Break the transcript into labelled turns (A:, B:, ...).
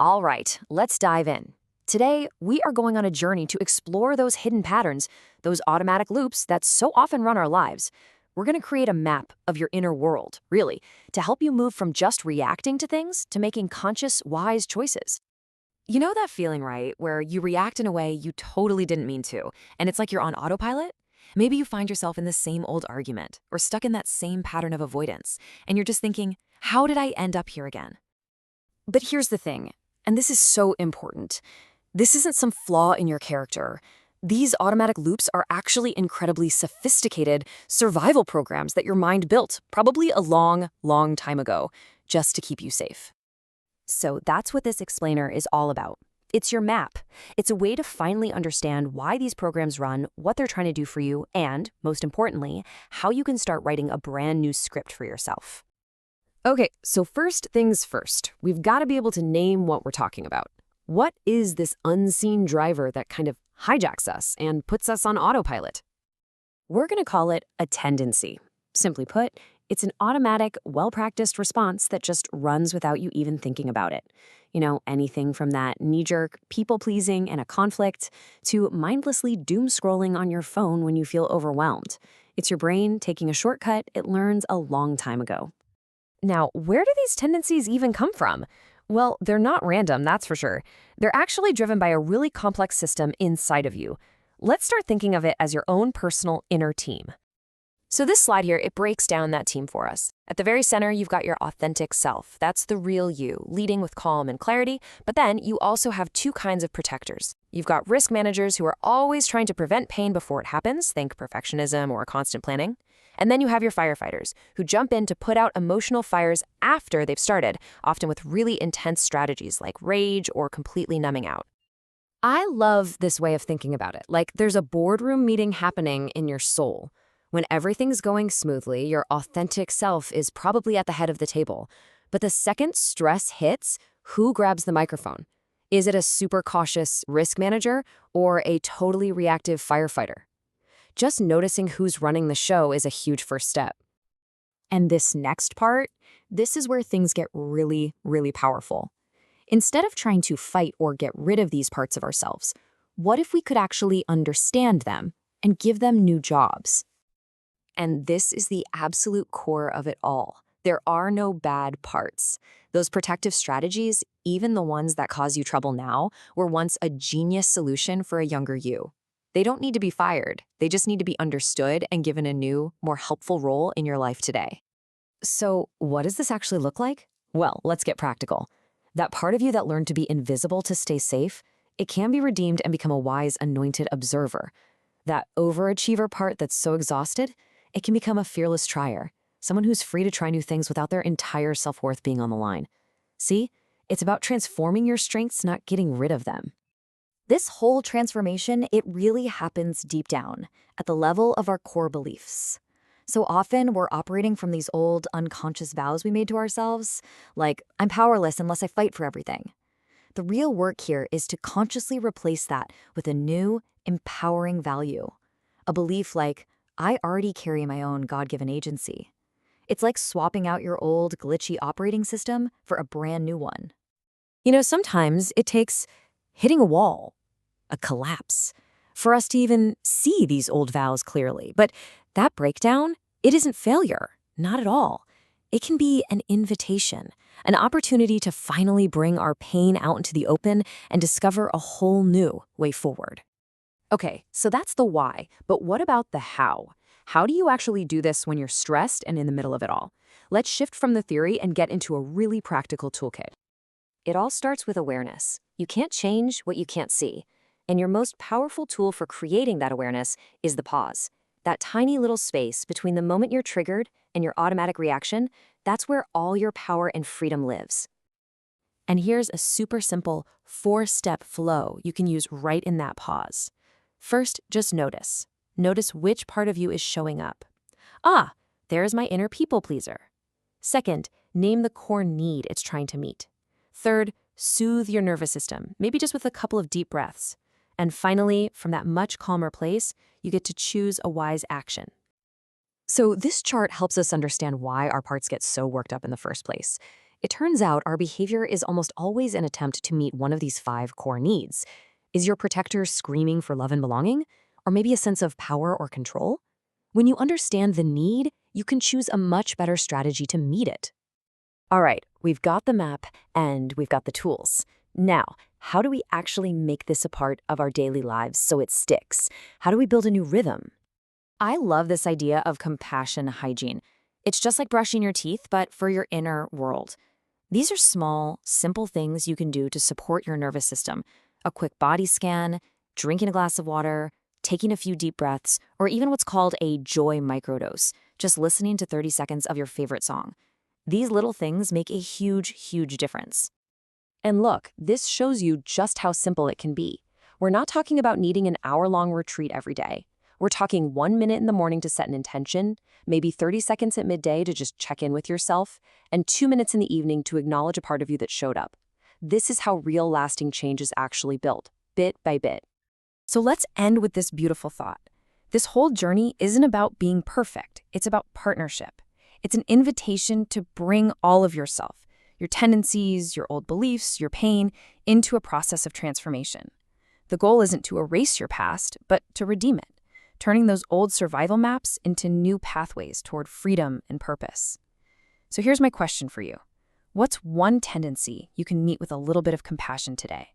A: All right, let's dive in. Today, we are going on a journey to explore those hidden patterns, those automatic loops that so often run our lives. We're going to create a map of your inner world, really, to help you move from just reacting to things to making conscious, wise choices. You know that feeling, right, where you react in a way you totally didn't mean to, and it's like you're on autopilot? Maybe you find yourself in the same old argument or stuck in that same pattern of avoidance, and you're just thinking, how did I end up here again? But here's the thing, and this is so important. This isn't some flaw in your character. These automatic loops are actually incredibly sophisticated survival programs that your mind built, probably a long, long time ago, just to keep you safe. So that's what this explainer is all about. It's your map. It's a way to finally understand why these programs run, what they're trying to do for you, and, most importantly, how you can start writing a brand new script for yourself. Okay, so first things first, we've got to be able to name what we're talking about. What is this unseen driver that kind of hijacks us and puts us on autopilot? We're going to call it a tendency. Simply put, it's an automatic, well-practiced response that just runs without you even thinking about it. You know, anything from that knee-jerk people-pleasing in a conflict to mindlessly doom-scrolling on your phone when you feel overwhelmed. It's your brain taking a shortcut it learned a long time ago. Now, where do these tendencies even come from? Well, they're not random, that's for sure. They're actually driven by a really complex system inside of you. Let's start thinking of it as your own personal inner team. So this slide here, it breaks down that team for us. At the very center, you've got your authentic self. That's the real you, leading with calm and clarity. But then you also have two kinds of protectors. You've got risk managers who are always trying to prevent pain before it happens, think perfectionism or constant planning. And then you have your firefighters, who jump in to put out emotional fires after they've started, often with really intense strategies like rage or completely numbing out. I love this way of thinking about it. Like there's a boardroom meeting happening in your soul. When everything's going smoothly, your authentic self is probably at the head of the table. But the second stress hits, who grabs the microphone? Is it a super cautious risk manager or a totally reactive firefighter? Just noticing who's running the show is a huge first step. And this next part, this is where things get really, really powerful. Instead of trying to fight or get rid of these parts of ourselves, what if we could actually understand them and give them new jobs? And this is the absolute core of it all. There are no bad parts. Those protective strategies, even the ones that cause you trouble now, were once a genius solution for a younger you. They don't need to be fired. They just need to be understood and given a new, more helpful role in your life today. So, what does this actually look like? Well, let's get practical. That part of you that learned to be invisible to stay safe, it can be redeemed and become a wise, anointed observer. That overachiever part that's so exhausted, it can become a fearless trier, someone who's free to try new things without their entire self-worth being on the line. See? It's about transforming your strengths, not getting rid of them. This whole transformation, it really happens deep down, at the level of our core beliefs. So often, we're operating from these old, unconscious vows we made to ourselves, like, I'm powerless unless I fight for everything. The real work here is to consciously replace that with a new, empowering value. A belief like, I already carry my own God-given agency. It's like swapping out your old, glitchy operating system for a brand new one. You know, sometimes it takes hitting a wall, a collapse, for us to even see these old vows clearly. But that breakdown, it isn't failure, not at all. It can be an invitation, an opportunity to finally bring our pain out into the open and discover a whole new way forward. Okay, so that's the why, but what about the how? How do you actually do this when you're stressed and in the middle of it all? Let's shift from the theory and get into a really practical toolkit. It all starts with awareness. You can't change what you can't see. And your most powerful tool for creating that awareness is the pause. That tiny little space between the moment you're triggered and your automatic reaction, that's where all your power and freedom lives. And here's a super simple 4-step flow you can use right in that pause. First, just notice. Notice which part of you is showing up. Ah, there's my inner people pleaser. Second, name the core need it's trying to meet. Third, soothe your nervous system, maybe just with a couple of deep breaths. And finally, from that much calmer place, you get to choose a wise action. So this chart helps us understand why our parts get so worked up in the first place. It turns out our behavior is almost always an attempt to meet one of these 5 core needs. Is your protector screaming for love and belonging? Or maybe a sense of power or control? When you understand the need, you can choose a much better strategy to meet it. All right, we've got the map and we've got the tools. Now, how do we actually make this a part of our daily lives so it sticks? How do we build a new rhythm? I love this idea of compassion hygiene. It's just like brushing your teeth, but for your inner world. These are small, simple things you can do to support your nervous system. A quick body scan, drinking a glass of water, taking a few deep breaths, or even what's called a joy microdose, just listening to 30 seconds of your favorite song. These little things make a huge, huge difference. And look, this shows you just how simple it can be. We're not talking about needing an hour-long retreat every day. We're talking 1 minute in the morning to set an intention, maybe 30 seconds at midday to just check in with yourself, and 2 minutes in the evening to acknowledge a part of you that showed up. This is how real lasting change is actually built, bit by bit. So let's end with this beautiful thought. This whole journey isn't about being perfect. It's about partnership. It's an invitation to bring all of yourself, your tendencies, your old beliefs, your pain, into a process of transformation. The goal isn't to erase your past, but to redeem it, turning those old survival maps into new pathways toward freedom and purpose. So here's my question for you. What's one tendency you can meet with a little bit of compassion today?